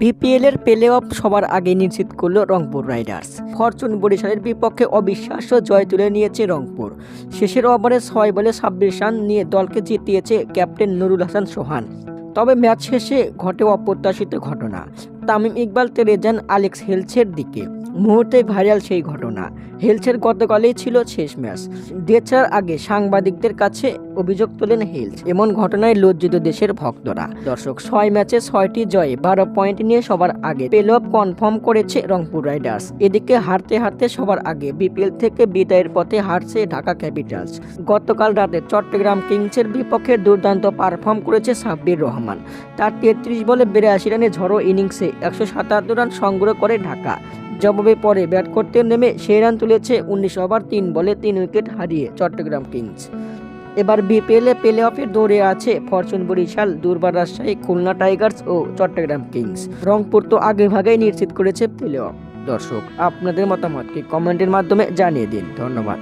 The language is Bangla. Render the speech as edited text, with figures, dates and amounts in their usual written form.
বিপিএল এর প্লে অফ সবার আগে নিশ্চিত করল রংপুর রাইডার্স। ফরচুন বরিশালের বিপক্ষে অবিশ্বাস্য জয় তুলে নিয়েছে রংপুর। শেষের ওভারে 6 বলে 26 রান নিয়ে দলকে জিতিয়েছে ক্যাপ্টেন নুরুল হাসান সোহান। তবে ম্যাচ শেষে ঘটে অপ্রত্যাশিত ঘটনা। তামিম ইকবাল তেড়ে যান আলেক্স হেলসের দিকে। মুহূর্তে ভাইরাল সেই ঘটনা। হেলসের গতকালই ছিল শেষ ম্যাচ। ডেট ছাড়ার আগে সাংবাদিকদের কাছে অভিযোগ তোলেন হেলস। এমন ঘটনায় লজ্জিত দেশের ভক্তরা। দর্শক, 6 ম্যাচে 6টি জয়ে 12 পয়েন্ট নিয়ে সবার আগে প্লে অফ কনফার্ম করেছে রংপুর রাইডার্স। এদিকে হারতে হারতে সবার আগে বিপিএল থেকে বিদায়ের পথে হারছে ঢাকা ক্যাপিটালস। গতকাল রাতে চট্টগ্রাম কিংসের বিপক্ষে দুর্দান্ত পারফর্ম করেছে সাব্বির রহমান। তার 33 বলে 82 রানে ঝড়ো ইনিংসে 177 রান সংগ্রহ করে ঢাকা। জবাবে পরে ব্যাট করতে নেমে সেই রান তুলেছে 19 ওভার 3 বলে 3 উইকেট হারিয়ে চট্টগ্রাম কিংস। এবার বিপিএল প্লে অফের দৌড়ে আছে ফরচুন বরিশাল, দুর্বার রাজশাহী, খুলনা টাইগার্স ও চট্টগ্রাম কিংস। রংপুর তো আগে ভাগেই নিশ্চিত করেছে প্লে অফ। দর্শক, আপনাদের মতামতকে কমেন্টের মাধ্যমে জানিয়ে দিন। ধন্যবাদ।